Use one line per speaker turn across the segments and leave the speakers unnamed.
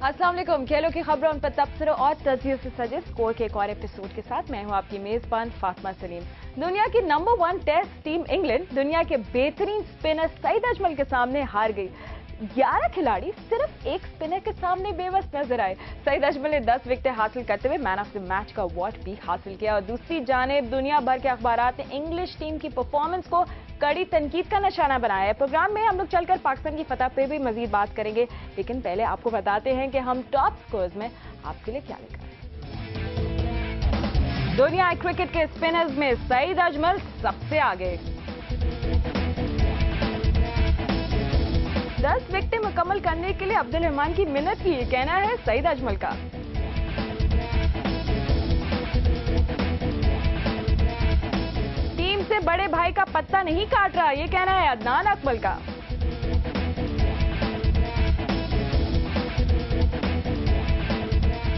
अस्सलाम वालेकुम। खेलों की खबरों उन पर तबसरों और तजियों से सजे स्कोर के एक और एपिसोड के साथ मैं हूं आपकी मेजबान फातिमा सलीम। दुनिया की नंबर 1 टेस्ट टीम इंग्लैंड दुनिया के बेहतरीन स्पिनर सईद अजमल के सामने हार गई। 11 खिलाड़ी सिर्फ एक स्पिनर के सामने बेबस नजर आए। सईद अजमल ने 10 विकेटें हासिल करते हुए मैन ऑफ द मैच का अवार्ड भी हासिल किया और दूसरी जानिब दुनिया भर के अखबारात ने इंग्लिश टीम की परफॉर्मेंस को कड़ी तनकीद का निशाना बनाया है। प्रोग्राम में हम लोग चलकर पाकिस्तान की फतह पे भी मजीद बात करेंगे, लेकिन पहले आपको बताते हैं कि हम टॉप स्कोर्स में आपके लिए क्या लेकर आए। दुनिया क्रिकेट के स्पिनर्स में सईद अजमल सबसे आगे। 10 विकेटें मुकम्मल करने के लिए अब्दुल रहमान की मिन्नत की, ये कहना है सईद अजमल का। टीम से बड़े भाई का पत्ता नहीं काट रहा, ये कहना है अदनान अकमल का।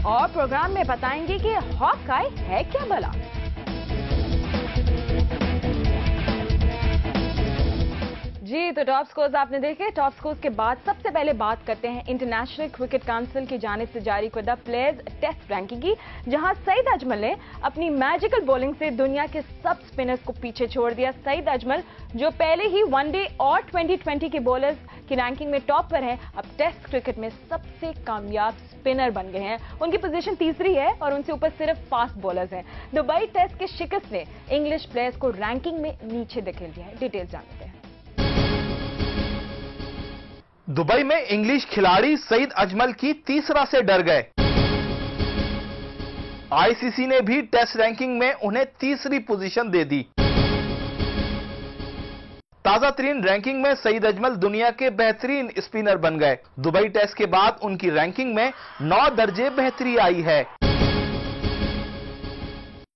और प्रोग्राम में बताएंगे कि हॉकाई है क्या भला। जी तो टॉप स्कोर्स आपने देखे। टॉप स्कोर्स के बाद सबसे पहले बात करते हैं इंटरनेशनल क्रिकेट काउंसिल की जानिब से जारी करदा प्लेयर्स टेस्ट रैंकिंग की, जहां सईद अजमल ने अपनी मैजिकल बॉलिंग से दुनिया के सब स्पिनर्स को पीछे छोड़ दिया। सईद अजमल जो पहले ही वनडे और 2020 के बॉलर्स की रैंकिंग में टॉप पर हैं, अब टेस्ट क्रिकेट में सबसे कामयाब स्पिनर बन गए हैं। उनकी पोजीशन तीसरी है और उनसे ऊपर सिर्फ फास्ट बॉलर्स हैं। दुबई टेस्ट के शिकस्त ने इंग्लिश प्लेयर्स को रैंकिंग में नीचे धकेल दिया है। डिटेल्स जानते हैं।
दुबई में इंग्लिश खिलाड़ी सईद अजमल की तीसरा से डर गए। आईसीसी ने भी टेस्ट रैंकिंग में उन्हें तीसरी पोजीशन दे दी। ताजा तरीन रैंकिंग में सईद अजमल दुनिया के बेहतरीन स्पिनर बन गए। दुबई टेस्ट के बाद उनकी रैंकिंग में 9 दर्जे बेहतरी आई है।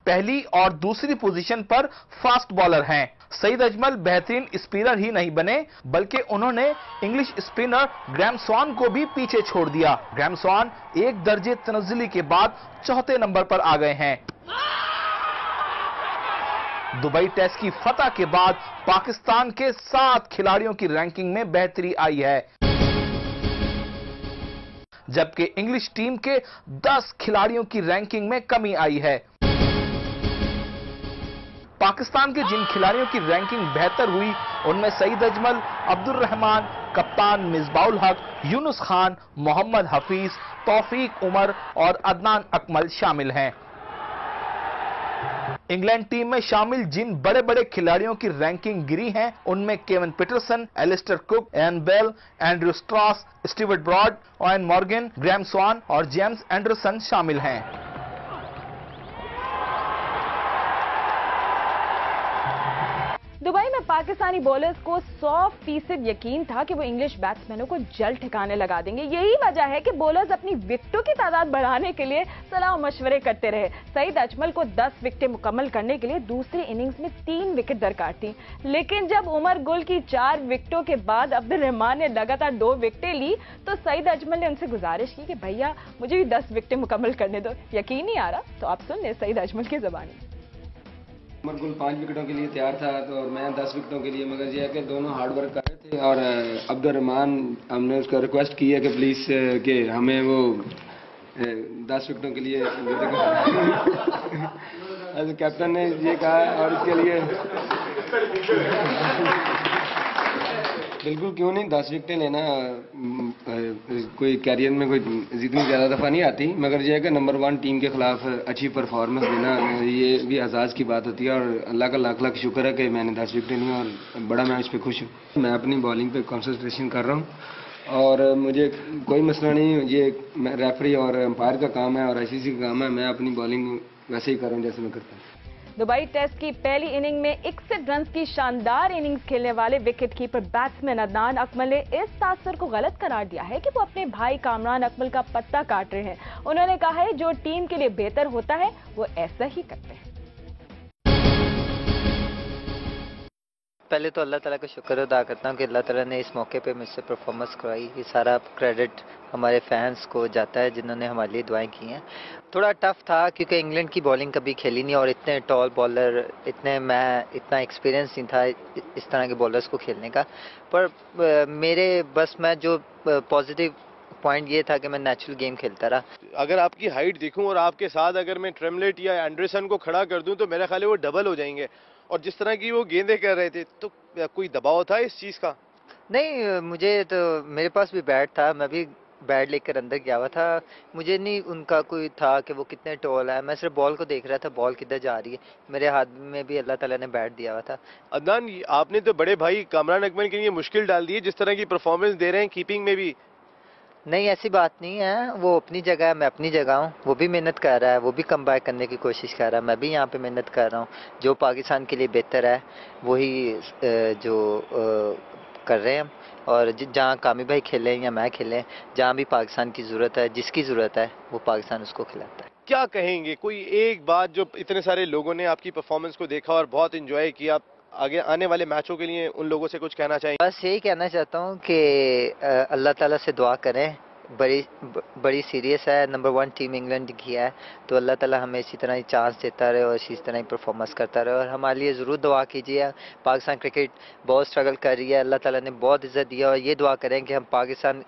पहली और दूसरी पोजीशन पर फास्ट बॉलर हैं। सईद अजमल बेहतरीन स्पिनर ही नहीं बने, बल्कि उन्होंने इंग्लिश स्पिनर ग्रैम स्वॉन को भी पीछे छोड़ दिया। ग्रैम स्वॉन 1 दर्जे तनज़्ज़ुली के बाद चौथे नंबर पर आ गए हैं। दुबई टेस्ट की फतह के बाद पाकिस्तान के 7 खिलाड़ियों की रैंकिंग में बेहतरी आई है, जबकि इंग्लिश टीम के 10 खिलाड़ियों की रैंकिंग में कमी आई है। पाकिस्तान के जिन खिलाड़ियों की रैंकिंग बेहतर हुई उनमें सईद अजमल, अब्दुल रहमान, कप्तान मिसबाउल हक, यूनुस खान, मोहम्मद हफीज, तौफीक उमर और अदनान अकमल शामिल हैं। इंग्लैंड टीम में शामिल जिन बड़े बड़े खिलाड़ियों की रैंकिंग गिरी है उनमें Kevin Pietersen, Alastair Cook, Ian Bell, Andrew Strauss, Stuart Broad, Eoin Morgan, Graeme Swann और जेम्स एंडरसन शामिल हैं।
दुबई में पाकिस्तानी बॉलर्स को 100% यकीन था कि वो इंग्लिश बैट्समैनों को जल्द ठिकाने लगा देंगे। यही वजह है कि बॉलर्स अपनी विकेटों की तादाद बढ़ाने के लिए सलाह मशवरे करते रहे। सईद अजमल को 10 विकेटें मुकम्मल करने के लिए दूसरी इनिंग्स में 3 विकेट दरकार थी, लेकिन जब उमर गुल की 4 विकेटों के बाद अब्दुल रहमान ने लगातार 2 विकेटें ली तो सईद अजमल ने उनसे गुजारिश की कि भैया मुझे भी 10 विकेटें मुकम्मल करने दो। यकीन नहीं आ रहा तो आप सुन लें सईद अजमल की ज़बानी।
उमर गुल 5 विकेटों के लिए तैयार था तो मैं 10 विकेटों के लिए, मगर यह है कि दोनों हार्ड वर्क कर रहे थे और अब्दुल रहमान हमने उसका रिक्वेस्ट की है कि प्लीज़ कि हमें वो 10 विकेटों के लिए कैप्टन ने ये कहा और इसके लिए बिल्कुल क्यों नहीं, 10 विकेटें लेना कोई कैरियर में कोई जितनी ज़्यादा दफ़ा नहीं आती, मगर यह है कि नंबर 1 टीम के खिलाफ अच्छी परफॉर्मेंस देना ये भी एजाज़ की बात होती है और अल्लाह का लाख लाख शुक्र है कि मैंने 10 विकेटें ली और बड़ा मैं इस पर खुश हूँ। मैं अपनी बॉलिंग पे कंसंट्रेशन कर रहा हूँ और मुझे कोई मसला नहीं, ये रेफरी और अंपायर का काम है और आईसीसी का काम है। मैं अपनी बॉलिंग वैसे ही कर रहा हूँ जैसे मैं करता हूँ।
दुबई टेस्ट की पहली इनिंग में 61 रन की शानदार इनिंग्स खेलने वाले wicket keeper batsman Adnan Akmal ने इस तासर को गलत करार दिया है कि वो अपने भाई कामरान अकमल का पत्ता काट रहे हैं। उन्होंने कहा है जो टीम के लिए बेहतर होता है वो ऐसा ही करते हैं।
पहले तो अल्लाह ताला का शुक्र अदा करता हूँ कि अल्लाह ताला ने इस मौके पे मुझसे परफॉर्मेंस करवाई। ये सारा क्रेडिट हमारे फैंस को जाता है जिन्होंने हमारे लिए दुआएं की हैं। थोड़ा टफ था क्योंकि इंग्लैंड की बॉलिंग कभी खेली नहीं और इतने टॉल बॉलर इतना एक्सपीरियंस नहीं था इस तरह के बॉलर्स को खेलने का। पर मेरे बस मैं जो पॉजिटिव पॉइंट ये था कि मैं नेचुरल गेम खेलता रहा।
अगर आपकी हाइट देखूं और आपके साथ अगर मैं ट्रेमलेट या एंडरसन को खड़ा कर दूं तो मेरा ख्याल है वो डबल हो जाएंगे। और जिस तरह की वो गेंदें कर रहे थे तो कोई दबाव था इस चीज़ का?
नहीं, मुझे तो मेरे पास भी बैट था, मैं भी बैट लेकर अंदर गया हुआ था। मुझे नहीं उनका कोई था कि वो कितने टॉल है, मैं सिर्फ बॉल को देख रहा था, बॉल किधर जा रही है। मेरे हाथ में भी अल्लाह ताला ने बैट दिया हुआ था।
अदनान, आपने तो बड़े भाई कामरान अकमल के लिए मुश्किल डाल दी है जिस तरह की परफॉर्मेंस दे रहे हैं कीपिंग में भी।
नहीं, ऐसी बात नहीं है, वो अपनी जगह है, मैं अपनी जगह हूँ। वो भी मेहनत कर रहा है, वो भी कम बैक करने की कोशिश कर रहा है, मैं भी यहाँ पे मेहनत कर रहा हूँ। जो पाकिस्तान के लिए बेहतर है वही जो कर रहे हैं। और जहाँ कामी भाई खेलें या मैं खेलें, जहाँ भी पाकिस्तान की ज़रूरत है, जिसकी ज़रूरत है, वो पाकिस्तान उसको खिलाता है।
क्या कहेंगे, कोई एक बात जो इतने सारे लोगों ने आपकी परफॉर्मेंस को देखा और बहुत इंजॉय किया, आगे आने वाले मैचों के लिए उन लोगों से कुछ कहना चाहेंगे?
बस यही कहना चाहता हूँ कि अल्लाह ताला से दुआ करें। बड़ी सीरियस है, नंबर 1 टीम इंग्लैंड की है, तो अल्लाह ताला हमें इसी तरह ही चांस देता रहे और इसी तरह ही परफॉर्मेंस करता रहे। और हमारे लिए ज़रूर दुआ कीजिए। पाकिस्तान क्रिकेट बहुत स्ट्रगल कर रही है, अल्लाह ताला ने बहुत इज़्ज़त दिया, और ये दुआ करें कि हम पाकिस्तान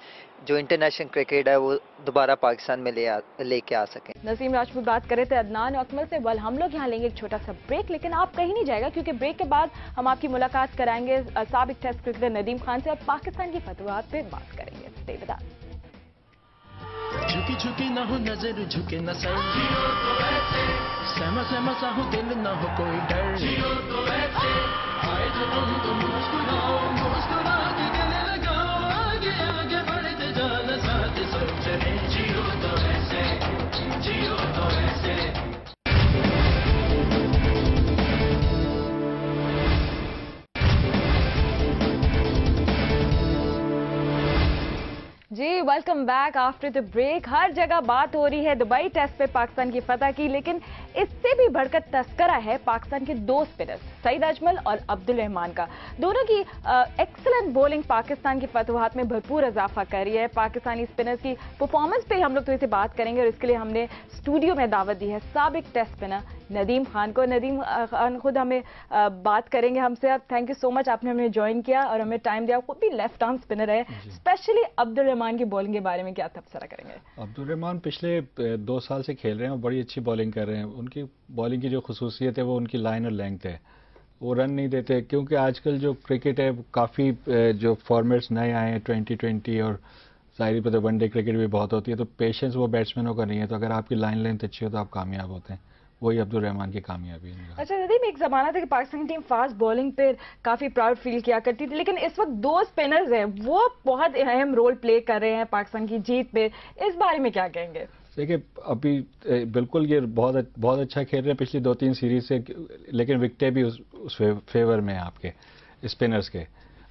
जो इंटरनेशनल क्रिकेट है वो दोबारा पाकिस्तान में लेके आ सकें।
नसीम राजपूत बात कर रहे थे अदनान अकमल से। वेल, हम लोग यहाँ लेंगे एक छोटा सा ब्रेक, लेकिन आप कहीं नहीं जाएगा क्योंकि ब्रेक के बाद हम आपकी मुलाकात कराएंगे साबिक टेस्ट क्रिकेटर नदीम खान से और पाकिस्तान की फतवाहत पे बात करेंगे। Stay with us.
झुकी झुकी ना हो नजर, झुके न सर, सहमा सहमा सा हो दिल, ना हो कोई डर, आए जो तुम मुस्कुराओ, मुस्कुरा के गले लगाओ, आगे आगे बढ़ते जाना, साथ सब चले, जियो तो ऐसे, जियो तो ऐसे।
जी, welcome back after the break. हर जगह बात हो रही है दुबई टेस्ट पे पाकिस्तान की फतह की, लेकिन इससे भी बढ़कर तस्करा है पाकिस्तान के 2 स्पिनर्स सईद अजमल और अब्दुल रहमान का। दोनों की एक्सीलेंट बॉलिंग पाकिस्तान की फतवाहत में भरपूर इजाफा कर रही है। पाकिस्तानी स्पिनर्स की परफॉर्मेंस पे हम लोग तो इसे बात करेंगे और इसके लिए हमने स्टूडियो में दावत दी है साबिक टेस्ट स्पिनर नदीम खान को। नदीम खान खुद हमें बात करेंगे हमसे। अब थैंक यू सो मच, आपने हमें ज्वाइन किया और हमें टाइम दिया। खुद भी लेफ्ट आर्म स्पिनर है, स्पेशली अब्दुल रहमान की बॉलिंग के बारे में क्या तबसरा करेंगे?
अब्दुल रहमान पिछले 2 साल से खेल रहे हैं और बड़ी अच्छी बॉलिंग कर रहे हैं। उनकी बॉलिंग की जो खसूसियत है वो उनकी लाइन और लेंथ है। वो रन नहीं देते क्योंकि आजकल जो क्रिकेट है काफ़ी जो फॉर्मेट्स नए आए हैं 2020 और जाहिर पता वनडे क्रिकेट भी बहुत होती है, तो पेशेंस वो बैट्समैनों का नहीं है। तो अगर आपकी लाइन लेंथ अच्छी हो तो आप कामयाब होते हैं। वही अब्दुल रहमान की कामयाबी है।
अच्छा नदीम, एक जमाना था कि पाकिस्तान की टीम फास्ट बॉलिंग पे काफी प्राउड फील किया करती थी, लेकिन इस वक्त 2 स्पिनर्स हैं, वो बहुत अहम रोल प्ले कर रहे हैं पाकिस्तान की जीत पे। इस बारे में क्या कहेंगे?
देखिए, अभी बिल्कुल ये बहुत अच्छा खेल रहे हैं पिछली 2-3 सीरीज से, लेकिन विकेटें भी उस फेवर में है आपके स्पिनर्स के,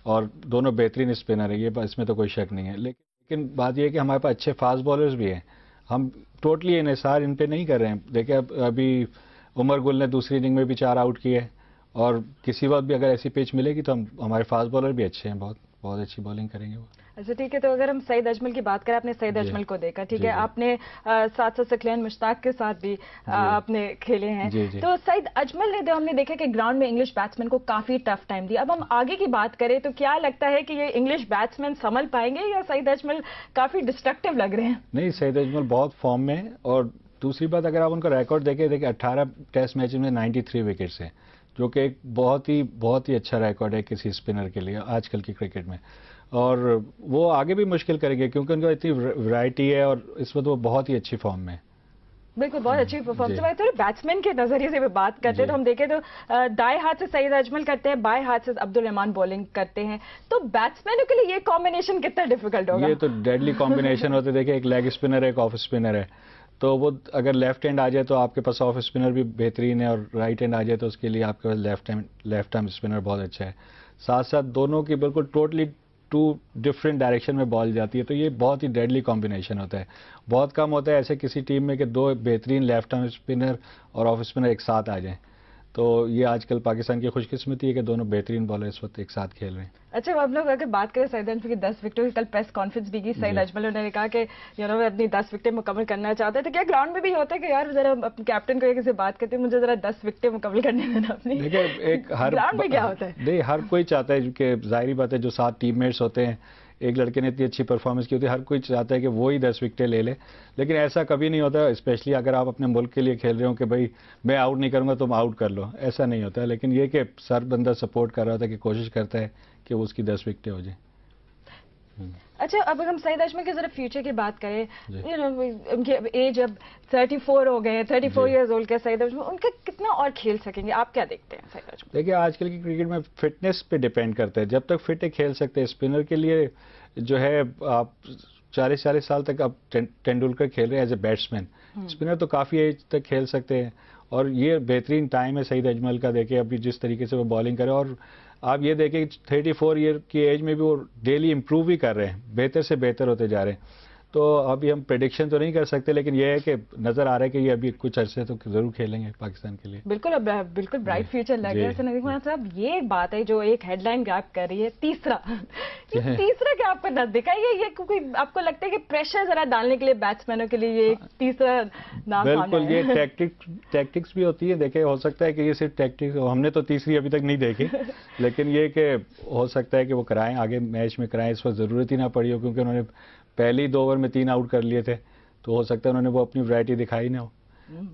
और दोनों बेहतरीन स्पिनर है, ये इसमें तो कोई शक नहीं है। लेकिन बात यह है कि हमारे पास अच्छे फास्ट बॉलर्स भी हैं। हम टोटली इन्हिसार इन पे नहीं कर रहे हैं। देखिए, अभी उमर गुल ने दूसरी इनिंग में भी 4 आउट किए, और किसी वक्त भी अगर ऐसी पिच मिलेगी तो हमारे फास्ट बॉलर भी अच्छे हैं, बहुत अच्छी बॉलिंग करेंगे वो।
अच्छा ठीक है, तो अगर हम सईद अजमल की बात करें, आपने सईद अजमल को देखा, ठीक है, आपने साथ साथ सकलैन मुश्ताक के साथ भी आपने खेले हैं, तो सईद अजमल ने हमने देखा कि ग्राउंड में इंग्लिश बैट्समैन को काफी टफ टाइम दिया। अब हम आगे की बात करें तो क्या लगता है कि ये इंग्लिश बैट्समैन संभल पाएंगे या सईद अजमल काफी डिस्ट्रक्टिव लग रहे हैं?
नहीं, सईद अजमल बहुत फॉर्म में है। और दूसरी बात, अगर आप उनका रिकॉर्ड देखिए 18 टेस्ट मैच में 93 विकेट्स हैं, जो कि एक बहुत ही अच्छा रिकॉर्ड है किसी स्पिनर के लिए आजकल की क्रिकेट में। और वो आगे भी मुश्किल करेंगे क्योंकि उनका इतनी वैरायटी है और इस वक्त वो बहुत ही अच्छी फॉर्म में।
बिल्कुल, बहुत अच्छी परफॉर्मेंस। तो बैट्समैन के नजरिए से भी बात करते हैं तो हम देखें तो दाएं हाथ से सईद अजमल करते हैं, बाएं हाथ से अब्दुल रहमान बॉलिंग करते हैं, तो बैट्समैनों के लिए ये कॉम्बिनेशन कितना डिफिकल्ट होगा?
ये तो डेडली कॉम्बिनेशन होते। देखिए, एक लेग स्पिनर है, एक ऑफ स्पिनर है, तो वो अगर लेफ्ट हैंड आ जाए तो आपके पास ऑफ स्पिनर भी बेहतरीन है, और राइट हैंड आ जाए तो उसके लिए आपके पास लेफ्ट आर्म स्पिनर बहुत अच्छा है। साथ साथ दोनों की बिल्कुल टोटली 2 डिफरेंट डायरेक्शन में बॉल जाती है, तो ये बहुत ही डेडली कॉम्बिनेशन होता है। बहुत कम होता है ऐसे किसी टीम में कि 2 बेहतरीन लेफ्ट आर्म स्पिनर और ऑफ स्पिनर एक साथ आ जाएं। तो ये आजकल पाकिस्तान की खुशकिस्मती है कि दोनों बेहतरीन बॉलर इस वक्त एक साथ खेल रहे हैं।
अच्छा, अब लोग अगर बात करें सईद अजमल की 10 विकेटों की, कल प्रेस कॉन्फ्रेंस भी की सईद अजमल, उन्होंने कहा कि मैं अपनी 10 विकेटें मुकम्मल करना चाहते हैं। तो क्या ग्राउंड में भी होता है कि यार जरा अपने कैप्टन को किसी बात करते हैं, मुझे जरा 10 विकेटें मुकम्मल करने देना अपनी?
देखिए, एक हर
ग्राउंड में क्या होता है?
नहीं, हर कोई चाहता है कि जाहिर बात है जो साथ टीममेट्स होते हैं एक लड़के ने इतनी अच्छी परफॉर्मेंस की होती है, हर कोई चाहता है कि वो ही 10 विकेटें ले ले, लेकिन ऐसा कभी नहीं होता। स्पेशली अगर आप अपने मुल्क के लिए खेल रहे हो कि भाई मैं आउट नहीं करूंगा तुम आउट कर लो, ऐसा नहीं होता है। लेकिन ये कि सर बंदा सपोर्ट कर रहा था कि कोशिश करता है कि वो उसकी 10 विकेटें हो जाए।
अच्छा, अब अगर हम सईद अजमल के जरा फ्यूचर की बात करें, उनकी एज अब 34 हो गए, 34 इयर्स ओल्ड के सईद अजमल, उनका कितना और खेल सकेंगे, आप क्या देखते हैं सईद अजमल?
देखिए आजकल की क्रिकेट में फिटनेस पे डिपेंड करता है, जब तक फिट है खेल सकते हैं। स्पिनर के लिए जो है आप 40 साल तक आप तेंदुलकर खेल रहे हैं एज ए बैट्समैन, स्पिनर तो काफ़ी एज तक खेल सकते हैं और ये बेहतरीन टाइम है सईद अजमल का। देखिए अभी जिस तरीके से वो बॉलिंग करे और आप ये देखें 34 ईयर की एज में भी वो डेली इंप्रूव ही कर रहे हैं, बेहतर से बेहतर होते जा रहे हैं। तो अभी हम प्रेडिक्शन तो नहीं कर सकते, लेकिन ये है कि नजर आ रहा है कि ये अभी कुछ अरसे तो जरूर खेलेंगे पाकिस्तान के लिए।
बिल्कुल, अब बिल्कुल ब्राइट फ्यूचर लग रहा है नदीम खान साहब। ये एक बात है जो एक हेडलाइन गैप कर रही है, तीसरा क्या आपको नजदीक है? ये क्योंकि आपको लगता है कि प्रेशर जरा डालने के लिए बैट्समैनों के लिए ये एक तीसरा नाम
बिल्कुल, ये टैक्टिक्स भी होती है। देखे हो सकता है कि ये सिर्फ टैक्टिक्स, हमने तो तीसरी अभी तक नहीं देखी, लेकिन ये कि हो सकता है कि वो कराएं, आगे मैच में कराएं, इस वक्त जरूरत ही ना पड़ी हो क्योंकि उन्होंने पहले ही 2 ओवर में 3 आउट कर लिए थे, तो हो सकता है उन्होंने वो अपनी वैरायटी दिखाई ना हो,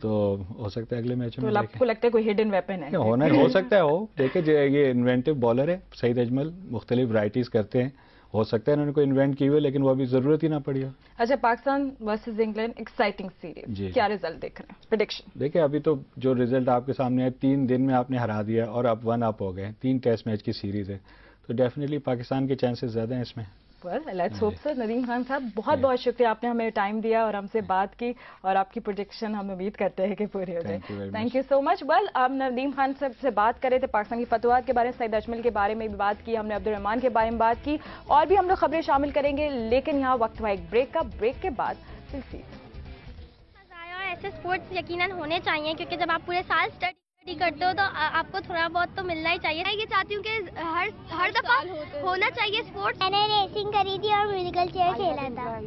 तो हो सकता है अगले मैच में।
तो आपको लगता है कोई हिडन वेपन है?
हो सकता है हो। देखिए ये इन्वेंटिव बॉलर है सईद अजमल, मुख्तलिफ वैरायटीज करते हैं, हो सकता है उन्होंने कोई इन्वेंट की हुई, लेकिन वो अभी जरूरत ही ना पड़ी हो।
अच्छा, Pakistan versus England, exciting series, क्या रिजल्ट देख रहे हैं, प्रेडिक्शन?
देखिए अभी तो जो रिजल्ट आपके सामने है, 3 दिन में आपने हरा दिया और आप 1 अप हो गए, 3 टेस्ट मैच की सीरीज है, तो डेफिनेटली पाकिस्तान के चांसेस ज्यादा हैं इसमें।
Let's hope sir. Nadeem Khan साहब, बहुत बहुत शुक्रिया, आपने हमें टाइम दिया और हमसे बात की, और आपकी प्रोजेक्शन हम उम्मीद करते हैं कि पूरी हो जाए। Thank you so much. Well, अब नदीम खान साहब से बात कर रहे थे पाकिस्तान की फतवाहत के बारे में, सईद अजमल के बारे में भी बात की हमने, अब्दुल रहमान के बारे में बात की, और भी हम लोग खबरें शामिल करेंगे, लेकिन यहाँ वक्त हुआ एक ब्रेक का। ब्रेक के बाद फिर
ऐसे स्पोर्ट्स यकीनन होने चाहिए, क्योंकि जब आप पूरे साल स्टडी करते हो तो आपको थोड़ा बहुत तो मिलना ही चाहिए। मैं ये चाहती हूँ कि हर दफा होना चाहिए स्पोर्ट्स।
मैंने रेसिंग करी थी और म्यूजिकल चेयर खेला था।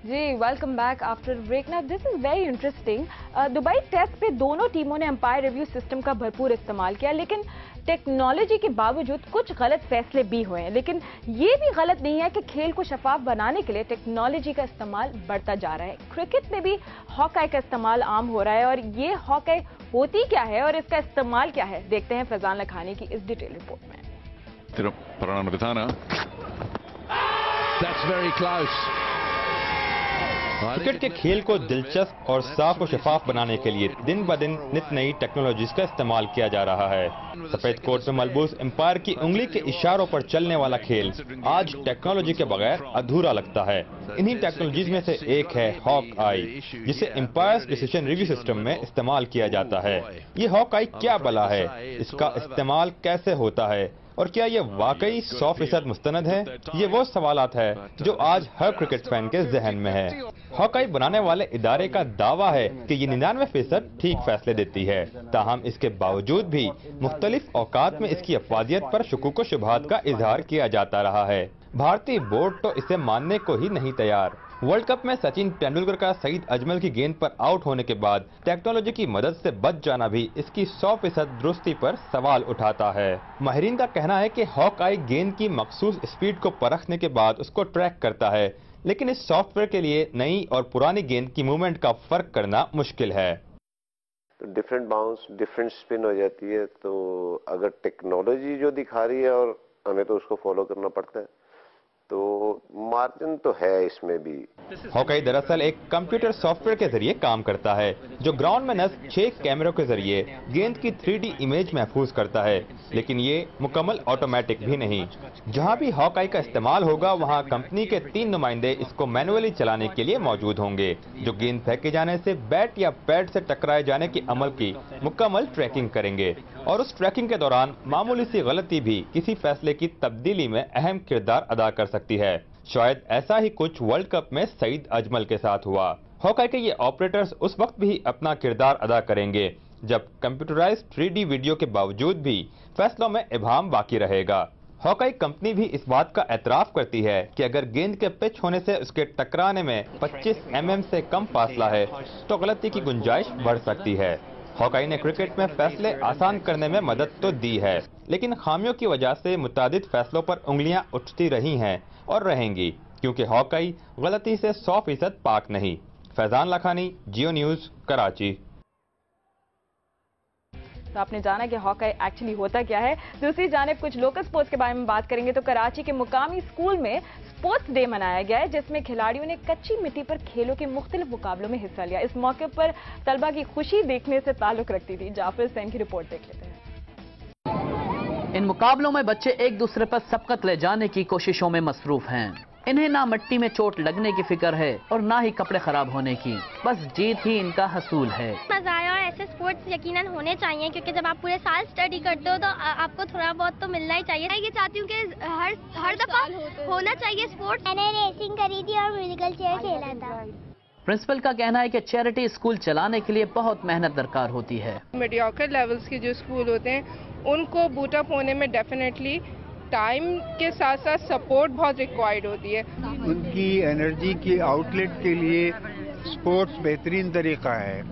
जी, welcome back after break. Now this is very interesting. Dubai test पे दोनों टीमों ने अंपायर रिव्यू सिस्टम का भरपूर इस्तेमाल किया, लेकिन टेक्नोलॉजी के बावजूद कुछ गलत फैसले भी हुए हैं। लेकिन ये भी गलत नहीं है कि खेल को शफाफ बनाने के लिए टेक्नोलॉजी का इस्तेमाल बढ़ता जा रहा है। क्रिकेट में भी हॉकाई का इस्तेमाल आम हो रहा है, और ये हॉकाई होती क्या है और इसका इस्तेमाल क्या है, देखते हैं फैजान लखानी की इस डिटेल रिपोर्ट में।
क्रिकेट के खेल को दिलचस्प और साफ और शफाफ बनाने के लिए दिन ब दिन नित नई टेक्नोलॉजीज का इस्तेमाल किया जा रहा है। सफेद कोट में मलबूस एम्पायर की उंगली के इशारों पर चलने वाला खेल आज टेक्नोलॉजी के बगैर अधूरा लगता है। इन्हीं टेक्नोलॉजीज में से एक है हॉक आई, जिसे एम्पायर्स डिसीजन रिव्यू सिस्टम में इस्तेमाल किया जाता है। ये हॉक आई क्या बला है, इसका इस्तेमाल कैसे होता है और क्या ये वाकई 100% मुस्तनद है? ये वो सवालात है जो आज हर क्रिकेट फैन के जहन में है। हॉकाई बनाने वाले इदारे का दावा है कि ये 99% ठीक फैसले देती है, ताहम इसके बावजूद भी मुख्तलिफ औकात में इसकी अफवादियत पर शुकूक व शुबहात का इजहार किया जाता रहा है। भारतीय बोर्ड तो इसे मानने को ही नहीं तैयार। वर्ल्ड कप में सचिन तेंदुलकर का सईद अजमल की गेंद पर आउट होने के बाद टेक्नोलॉजी की मदद से बच जाना भी इसकी 100% दुरुस्ती पर सवाल उठाता है। माहिरीन का कहना है कि हॉक आई गेंद की मखसूस स्पीड को परखने के बाद उसको ट्रैक करता है, लेकिन इस सॉफ्टवेयर के लिए नई और पुरानी गेंद की मूवमेंट का फर्क करना मुश्किल है।
तो डिफरेंट बाउंस, डिफरेंट स्पिन हो जाती है, तो अगर टेक्नोलॉजी जो दिखा रही है और हमें तो उसको फॉलो करना पड़ता है, तो मार्जिन तो है इसमें भी।
हॉकाई दरअसल एक कंप्यूटर सॉफ्टवेयर के जरिए काम करता है, जो ग्राउंड में नस्ब 6 कैमरों के जरिए गेंद की 3D इमेज महफूज करता है, लेकिन ये मुकम्मल ऑटोमेटिक भी नहीं। जहां भी हॉकाई का इस्तेमाल होगा, वहां कंपनी के 3 नुमाइंदे इसको मैनुअली चलाने के लिए मौजूद होंगे, जो गेंद फेंके जाने से बैट या पैड से टकराए जाने के अमल की मुकम्मल ट्रैकिंग करेंगे, और उस ट्रैकिंग के दौरान मामूली सी गलती भी किसी फैसले की तब्दीली में अहम किरदार अदा कर सकती है। शायद ऐसा ही कुछ वर्ल्ड कप में सईद अजमल के साथ हुआ। हॉकाई के ये ऑपरेटर्स उस वक्त भी अपना किरदार अदा करेंगे जब कंप्यूटराइज्ड 3D वीडियो के बावजूद भी फैसलों में इबाहम बाकी रहेगा। हॉकाई कंपनी भी इस बात का एतराफ करती है कि अगर गेंद के पिच होने से उसके टकराने में 25 mm से कम फासला है तो गलती की गुंजाइश बढ़ सकती है। हॉकाई ने क्रिकेट में फैसले आसान करने में मदद तो दी है, लेकिन खामियों की वजह से मुतादिद फैसलों पर उंगलियां उठती रही हैं और रहेंगी, क्योंकि हॉकाई गलती से 100% पाक नहीं। फैजान लखानी, जियो न्यूज, कराची।
तो आपने जाना कि हॉकाई एक्चुअली होता क्या है। दूसरी जानिब कुछ लोकल स्पोर्ट्स के बारे में बात करेंगे तो कराची के मुकामी स्कूल में स्पोर्ट्स डे मनाया गया है, जिसमें खिलाड़ियों ने कच्ची मिट्टी पर खेलों के मुख्तलिफ मुकाबलों में हिस्सा लिया। इस मौके पर तलबा की खुशी देखने से ताल्लुक रखती थी। जाफर सैन की रिपोर्ट देख लेते हैं।
इन मुकाबलों में बच्चे एक दूसरे पर सबकत ले जाने की कोशिशों में मसरूफ हैं। इन्हें ना मिट्टी में चोट लगने की फिक्र है और ना ही कपड़े खराब होने की, बस जीत ही इनका हसूल है।
मजा आया और ऐसे स्पोर्ट्स यकीनन होने चाहिए, क्योंकि जब आप पूरे साल स्टडी करते हो तो आपको थोड़ा बहुत तो मिलना ही चाहिए। मैं ये चाहती हूँ कि हर दफा होना चाहिए स्पोर्ट्स।
मैंने रेसिंग करी थी और म्यूजिकल चेयर खेला था।
प्रिंसिपल का कहना है कि चैरिटी स्कूल चलाने के लिए बहुत मेहनत दरकार होती है।
मीडियोकर लेवल्स के जो स्कूल होते हैं उनको बूट अप होने में डेफिनेटली टाइम के साथ साथ सपोर्ट बहुत रिक्वायर्ड होती है।
उनकी एनर्जी की आउटलेट के लिए स्पोर्ट्स बेहतरीन तरीका है।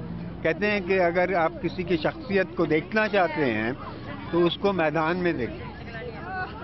कहते हैं कि अगर आप किसी की शख्सियत को देखना चाहते हैं तो उसको मैदान में देखें,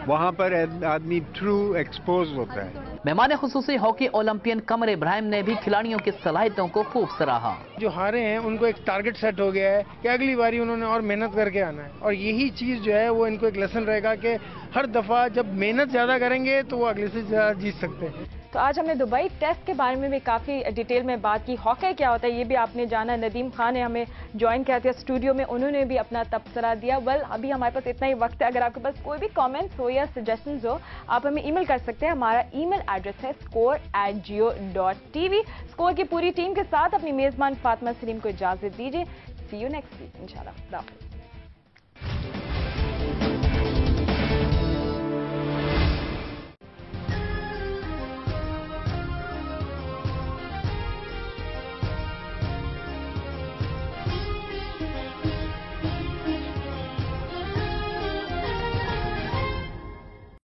वहाँ पर आदमी ट्रू एक्सपोज होता है।
मेहमान खुसूसी हॉकी ओलंपियन कमर इब्राहिम ने भी खिलाड़ियों की सलाहियतों को खूब सराहा।
जो हारे हैं उनको एक टारगेट सेट हो गया है कि अगली बारी उन्होंने और मेहनत करके आना है, और यही चीज जो है वो इनको एक लेसन रहेगा कि हर दफा जब मेहनत ज्यादा करेंगे तो वो अगले से ज्यादा जीत सकते हैं।
तो आज हमने दुबई टेस्ट के बारे में भी काफ़ी डिटेल में बात की। हॉकी क्या होता है ये भी आपने जाना। नदीम खान ने हमें ज्वाइन किया था स्टूडियो में, उन्होंने भी अपना तबसरा दिया। वेल, अभी हमारे पास इतना ही वक्त है। अगर आपके पास कोई भी कमेंट्स हो या सजेशंस हो, आप हमें ईमेल कर सकते हैं। हमारा ईमेल एड्रेस है score@jio.tv। स्कोर की पूरी टीम के साथ अपनी मेजबान फातिमा सलीम को इजाजत दीजिए। सी यू नेक्स्ट वीक इंशाल्लाह।